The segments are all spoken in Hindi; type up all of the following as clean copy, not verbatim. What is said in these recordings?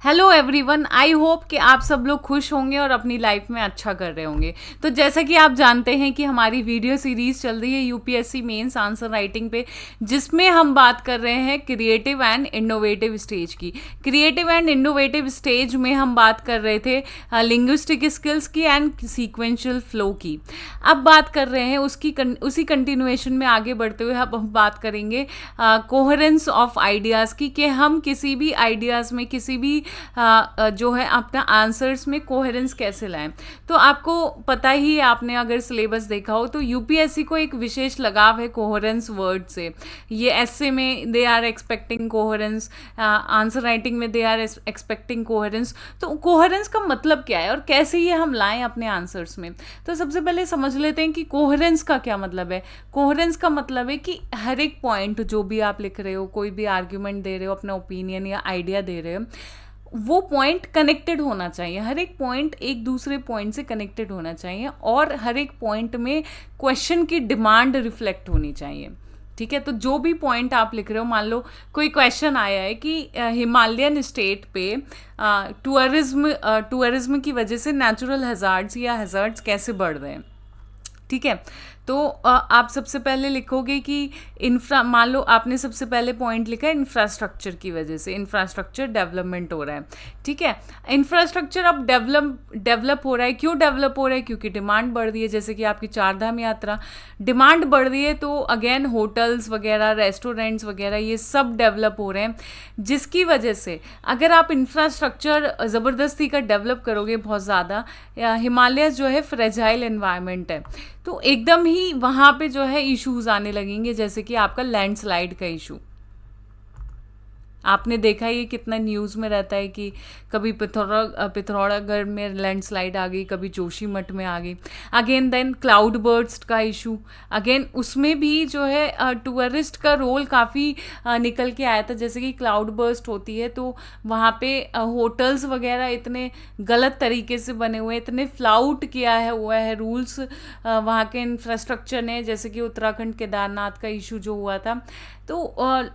हेलो एवरीवन, आई होप कि आप सब लोग खुश होंगे और अपनी लाइफ में अच्छा कर रहे होंगे। तो जैसा कि आप जानते हैं कि हमारी वीडियो सीरीज चल रही है यूपीएससी मेंस आंसर राइटिंग पे, जिसमें हम बात कर रहे हैं क्रिएटिव एंड इनोवेटिव स्टेज की। क्रिएटिव एंड इनोवेटिव स्टेज में हम बात कर रहे थे लिंग्विस्टिक स्किल्स की एंड सीक्वेंशियल फ्लो की। अब बात कर रहे हैं उसी कंटिन्यूएशन में आगे बढ़ते हुए अब हम बात करेंगे कोहेरेंस ऑफ आइडियाज़ की, कि हम किसी भी आइडियाज़ में किसी भी जो है अपना आंसर्स में कोहेरेंस कैसे लाएं। तो आपको पता ही है, आपने अगर सिलेबस देखा हो तो यूपीएससी को एक विशेष लगाव है कोहेरेंस वर्ड से। ये एसए में they are expecting coherence, answer writing में दे आर एक्सपेक्टिंग कोहेरेंस। तो कोहेरेंस का मतलब क्या है और कैसे ये हम लाएं अपने आंसर्स में। तो सबसे पहले समझ लेते हैं कि कोहेरेंस का क्या मतलब है। कोहेरेंस का मतलब है कि हर एक पॉइंट जो भी आप लिख रहे हो, कोई भी आर्ग्यूमेंट दे रहे हो, अपना ओपिनियन या आइडिया दे रहे हो, वो पॉइंट कनेक्टेड होना चाहिए। हर एक पॉइंट एक दूसरे पॉइंट से कनेक्टेड होना चाहिए और हर एक पॉइंट में क्वेश्चन की डिमांड रिफ्लेक्ट होनी चाहिए। ठीक है, तो जो भी पॉइंट आप लिख रहे हो, मान लो कोई क्वेश्चन आया है कि हिमालयन स्टेट पे टूरिज्म की वजह से नेचुरल हजार्ड्स या हजार्ड्स कैसे बढ़ रहे हैं। ठीक है, तो आप सबसे पहले लिखोगे कि मान लो आपने सबसे पहले पॉइंट लिखा है इंफ्रास्ट्रक्चर की वजह से, इंफ्रास्ट्रक्चर डेवलपमेंट हो रहा है। ठीक है, इंफ्रास्ट्रक्चर अब डेवलप हो रहा है। क्यों डेवलप हो रहा है? क्योंकि डिमांड बढ़ रही है। जैसे कि आपकी चार धाम यात्रा, डिमांड बढ़ रही है तो अगेन होटल्स वगैरह, रेस्टोरेंट्स वगैरह, ये सब डेवलप हो रहे हैं, जिसकी वजह से अगर आप इंफ्रास्ट्रक्चर ज़बरदस्ती का डेवलप करोगे बहुत ज़्यादा, हिमालय जो है फ्रेजाइल एनवायरनमेंट है, तो एकदम ही वहाँ पे जो है इश्यूज आने लगेंगे, जैसे कि आपका लैंडस्लाइड का इशू। आपने देखा ये कितना न्यूज़ में रहता है कि कभी पिथौरागढ़ में लैंडस्लाइड आ गई, कभी जोशीमठ में आ गई। अगेन देन क्लाउड बर्स्ट का इशू, अगेन उसमें भी जो है टूरिस्ट का रोल काफ़ी निकल के आया था। जैसे कि क्लाउड बर्स्ट होती है तो वहाँ पे होटल्स वगैरह इतने गलत तरीके से बने हुए हैं, इतने फ्लाउट किया है हुआ है रूल्स वहाँ के इंफ्रास्ट्रक्चर ने। जैसे कि उत्तराखंड केदारनाथ का इशू जो हुआ था, तो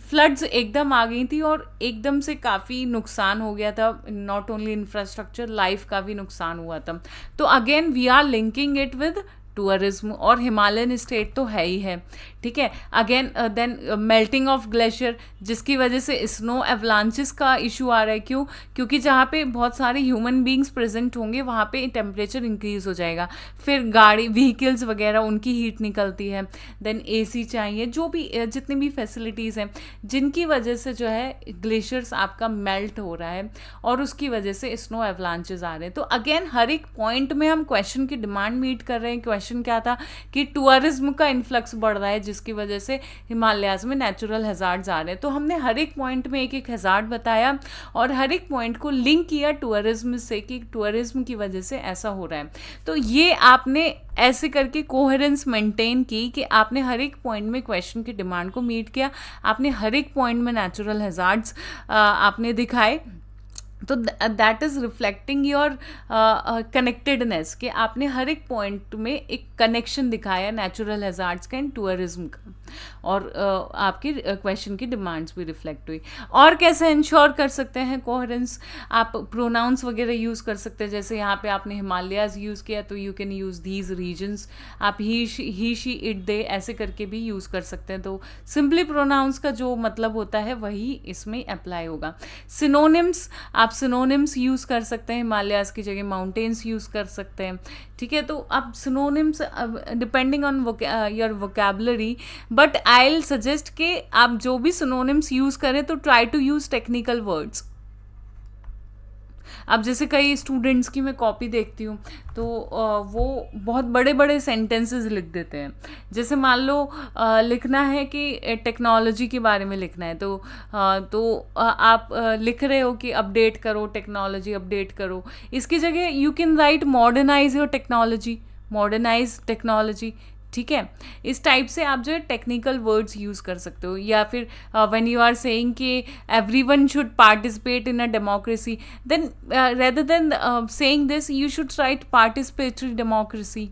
फ्लड्स एकदम आ गई थी और एकदम से काफ़ी नुकसान हो गया था। नॉट ओनली इंफ्रास्ट्रक्चर, लाइफ का भी नुकसान हुआ था। तो again we are linking it with tourism, और हिमालयन स्टेट तो है ही है। ठीक है, again then melting of glacier, जिसकी वजह से स्नो एवलांचेस का इशू आ रहा है। क्यों? क्योंकि जहाँ पे बहुत सारे ह्यूमन बींग्स प्रेजेंट होंगे वहाँ पे टेम्परेचर इंक्रीज हो जाएगा। फिर गाड़ी, व्हीकल्स वगैरह, उनकी हीट निकलती है। देन एसी चाहिए, जो भी जितनी भी फैसिलिटीज़ हैं, जिनकी वजह से जो है ग्लेशियर्स आपका मेल्ट हो रहा है और उसकी वजह से स्नो एवलांचेस आ रहे हैं। तो अगेन हर एक पॉइंट में हम क्वेश्चन की डिमांड मीट कर रहे हैं। क्वेश्चन क्या था कि टूरिज्म का इन्फ्लक्स बढ़ रहा है, जिसकी वजह से हिमालयाज में नेचुरल हजार्ड्स आ रहे हैं। तो हमने हर एक पॉइंट में एक एक हजार्ड बताया और हर एक पॉइंट को लिंक किया टूरिज्म से, कि टूरिज्म की वजह से ऐसा हो रहा है। तो ये आपने ऐसे करके कोहेरेंस मेंटेन की कि आपने हर एक पॉइंट में क्वेश्चन की डिमांड को मीट किया, आपने हर एक पॉइंट में नेचुरल हजार्ड्स आपने दिखाए। तो that is reflecting your connectedness, कि आपने हर एक पॉइंट में एक कनेक्शन दिखाया नेचुरल हजार्ड्स का एंड टूरिज्म का, और आपकी क्वेश्चन की डिमांड्स भी रिफ्लेक्ट हुई। और कैसे इंश्योर कर सकते हैं कोहेरेंस? आप प्रोनाउंस वगैरह यूज़ कर सकते हैं। जैसे यहाँ पे आपने हिमालयाज यूज़ किया तो you can use these reasons. आप ही शी इट दे ऐसे करके भी यूज़ कर सकते हैं। तो सिंपली प्रोनाउंस का जो मतलब होता है वही इसमें अप्लाई होगा। सिनोनिम्स, आप सिनोनिम्स यूज़ कर सकते हैं, हिमालयाज की जगह माउंटेन्स यूज़ कर सकते हैं। ठीक है, तो अब synonyms depending on your vocabulary, but I will suggest कि आप जो भी सिनोनिम्स यूज़ करें तो try to use technical words. अब जैसे कई स्टूडेंट्स की मैं कॉपी देखती हूँ तो वो बहुत बड़े बड़े सेंटेंसेस लिख देते हैं। जैसे मान लो लिखना है कि टेक्नोलॉजी के बारे में लिखना है, तो आप लिख रहे हो कि अपडेट करो, टेक्नोलॉजी अपडेट करो। इसकी जगह you can right modernise your technology, modernise technology. ठीक है, इस टाइप से आप जो है टेक्निकल वर्ड्स यूज़ कर सकते हो। या फिर व्हेन यू आर सेइंग कि everyone should participate in a democracy, then rather than saying this you should write participatory democracy.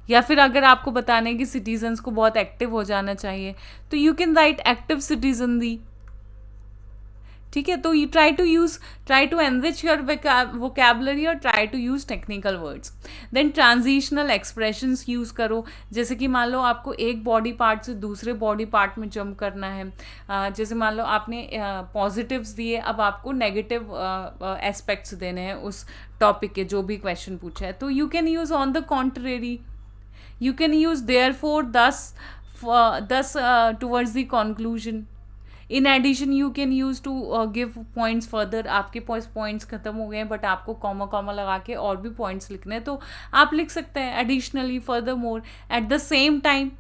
या फिर अगर आपको बताना है कि सिटीजन्स को बहुत एक्टिव हो जाना चाहिए तो you can write active citizen the. ठीक है, तो you try to enrich your vocabulary और try to use technical words. Then transitional expressions use करो, जैसे कि मान लो आपको एक बॉडी पार्ट से दूसरे बॉडी पार्ट में जंप करना है, जैसे मान लो आपने पॉजिटिव्स दिए, अब आपको नेगेटिव एस्पेक्ट्स देने हैं उस टॉपिक के, जो भी क्वेश्चन पूछा है, तो you can use on the contrary, you can use therefore, thus towards the conclusion. In addition you can use to give points further, आपके पॉइंट्स खत्म हो गए हैं बट आपको कॉमा कॉमा लगा के और भी पॉइंट्स लिखने हैं, तो आप लिख सकते हैं additionally, further more, at the same time.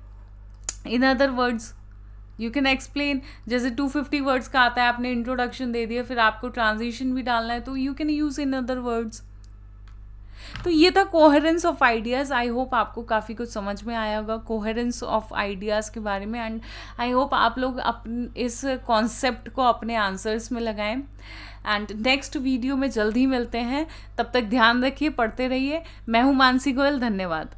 In other words you can explain, जैसे 250 वर्ड्स का आता है, आपने इंट्रोडक्शन दे दिया, फिर आपको ट्रांजिशन भी डालना है, तो you can use in other words. तो ये था coherence of ideas. I hope आपको काफ़ी कुछ समझ में आया होगा कोहेरेंस ऑफ आइडियाज़ के बारे में, एंड आई होप आप लोग इस कॉन्सेप्ट को अपने आंसर्स में लगाएं। एंड नेक्स्ट वीडियो में जल्द ही मिलते हैं, तब तक ध्यान रखिए, पढ़ते रहिए। मैं हूँ मानसी गोयल, धन्यवाद।